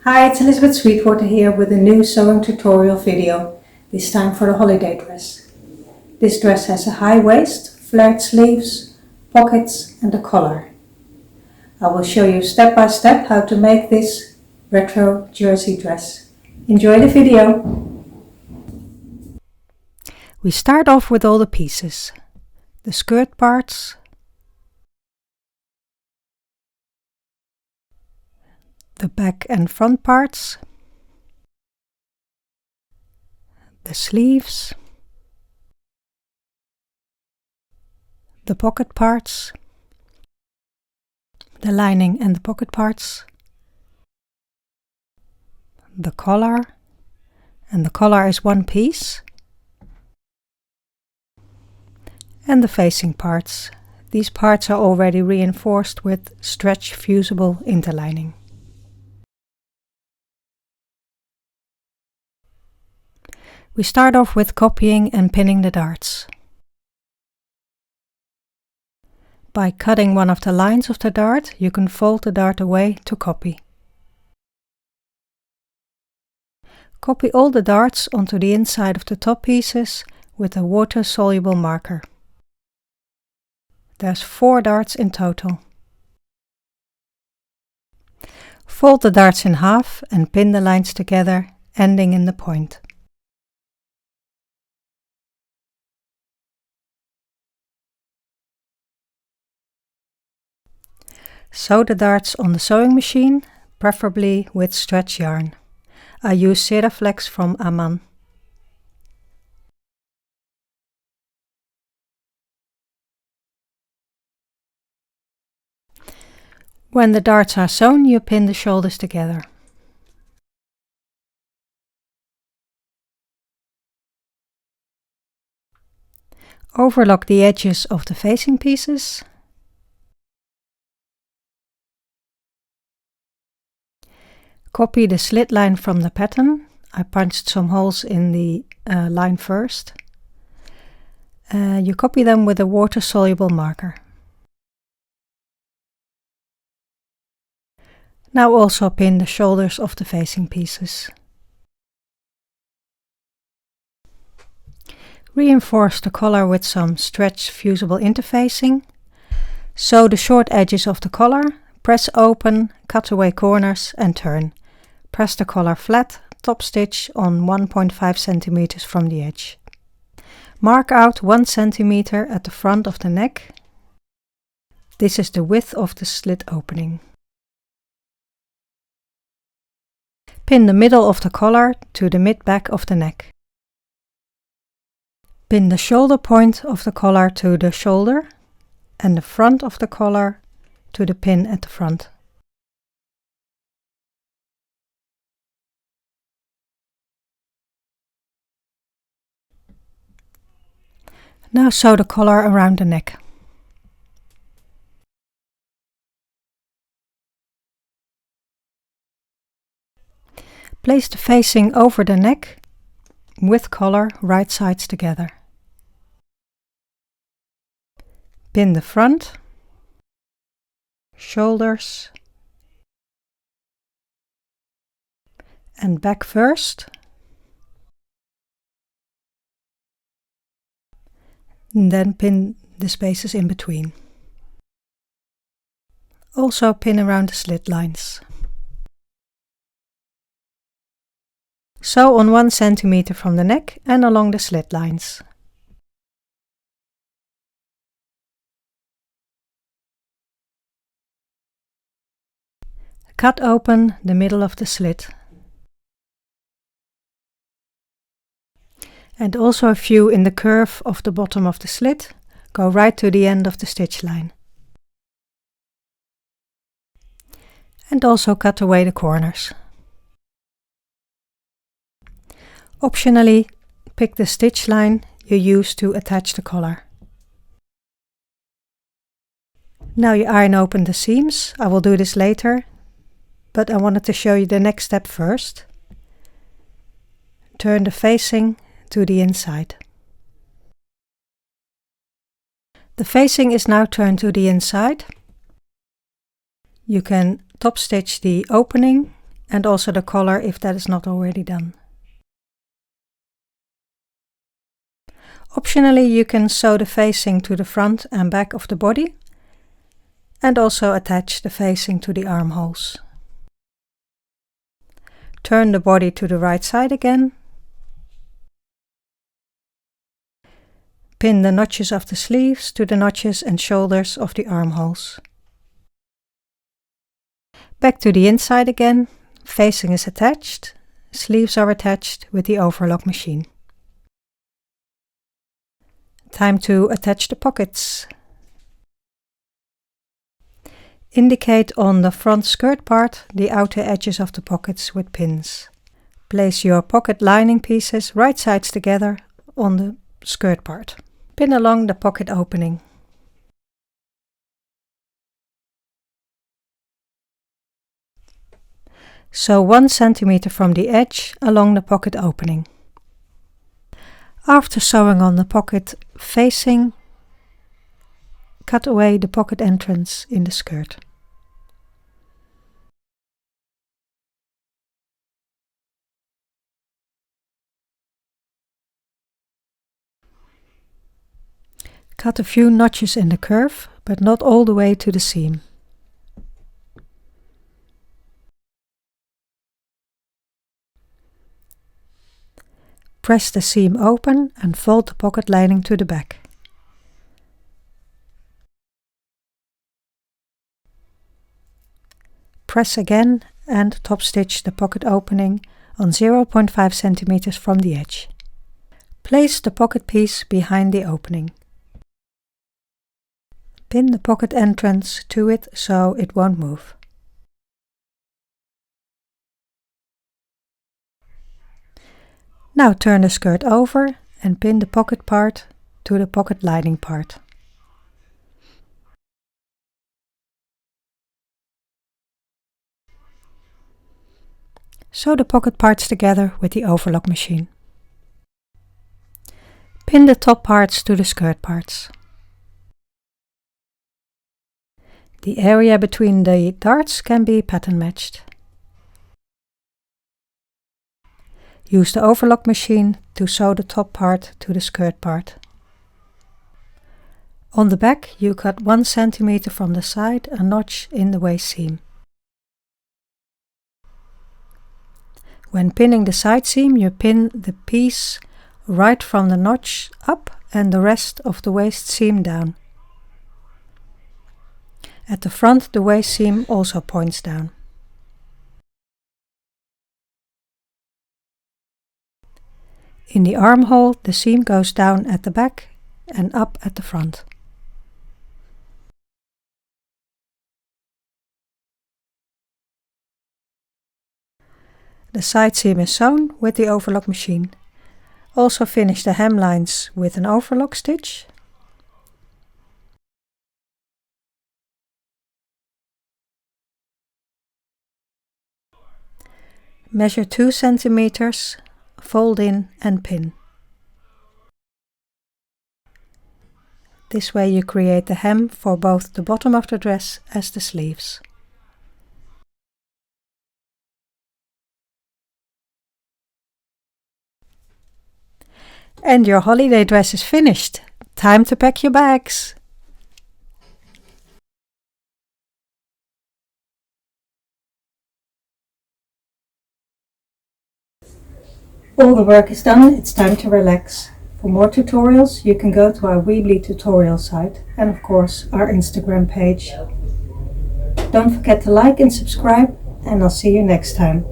Hi, it's Elizabeth Sweetwater here with a new sewing tutorial video, this time for the holiday dress. This dress has a high waist, flared sleeves, pockets and a collar. I will show you step by step how to make this retro jersey dress. Enjoy the video! We start off with all the pieces. The skirt parts, the back and front parts, the sleeves, the pocket parts, the lining and the pocket parts, the collar, and the collar is one piece, and the facing parts. These parts are already reinforced with stretch fusible interlining. We start off with copying and pinning the darts. By cutting one of the lines of the dart, you can fold the dart away to copy. Copy all the darts onto the inside of the top pieces with a water-soluble marker. There's 4 darts in total. Fold the darts in half and pin the lines together, ending in the point. Sew the darts on the sewing machine, preferably with stretch yarn. I use Ceraflex from Aman. When the darts are sewn, you pin the shoulders together. Overlock the edges of the facing pieces. Copy the slit line from the pattern. I punched some holes in the line first. You copy them with a water-soluble marker. Now also pin the shoulders of the facing pieces. Reinforce the collar with some stretch fusible interfacing. Sew the short edges of the collar, press open, cut away corners and turn. Press the collar flat, top stitch on 1.5 cm from the edge. Mark out 1 cm at the front of the neck. This is the width of the slit opening. Pin the middle of the collar to the mid-back of the neck. Pin the shoulder point of the collar to the shoulder and the front of the collar to the pin at the front. Now sew the collar around the neck. Place the facing over the neck with collar right sides together. Pin the front, shoulders and back first. And then pin the spaces in between. Also pin around the slit lines. Sew on 1 cm from the neck and along the slit lines. Cut open the middle of the slit. And also a few in the curve of the bottom of the slit. Go right to the end of the stitch line. And also cut away the corners. Optionally, pick the stitch line you use to attach the collar. Now you iron open the seams. I will do this later, but I wanted to show you the next step first. Turn the facing to the inside. The facing is now turned to the inside. You can top stitch the opening and also the collar if that is not already done. Optionally, you can sew the facing to the front and back of the body and also attach the facing to the armholes. Turn the body to the right side again. Pin the notches of the sleeves to the notches and shoulders of the armholes. Back to the inside again. Facing is attached. Sleeves are attached with the overlock machine. Time to attach the pockets. Indicate on the front skirt part the outer edges of the pockets with pins. Place your pocket lining pieces right sides together on the skirt part. Pin along the pocket opening. Sew 1 centimeter from the edge along the pocket opening. After sewing on the pocket facing, cut away the pocket entrance in the skirt. Cut a few notches in the curve, but not all the way to the seam. Press the seam open and fold the pocket lining to the back. Press again and top stitch the pocket opening on 0.5 centimeters from the edge. Place the pocket piece behind the opening. Pin the pocket entrance to it so it won't move. Now turn the skirt over and pin the pocket part to the pocket lining part. Sew the pocket parts together with the overlock machine. Pin the top parts to the skirt parts. The area between the darts can be pattern matched. Use the overlock machine to sew the top part to the skirt part. On the back, you cut 1 centimeter from the side a notch in the waist seam. When pinning the side seam, you pin the piece right from the notch up and the rest of the waist seam down. At the front, the waist seam also points down. In the armhole, the seam goes down at the back and up at the front. The side seam is sewn with the overlock machine. Also finish the hemlines with an overlock stitch. Measure 2 centimeters. Fold in and pin. This way you create the hem for both the bottom of the dress as the sleeves. And your holiday dress is finished. Time to pack your bags. All the work is done, it's time to relax. For more tutorials, you can go to our Weebly tutorial site and of course our Instagram page. Don't forget to like and subscribe, and I'll see you next time.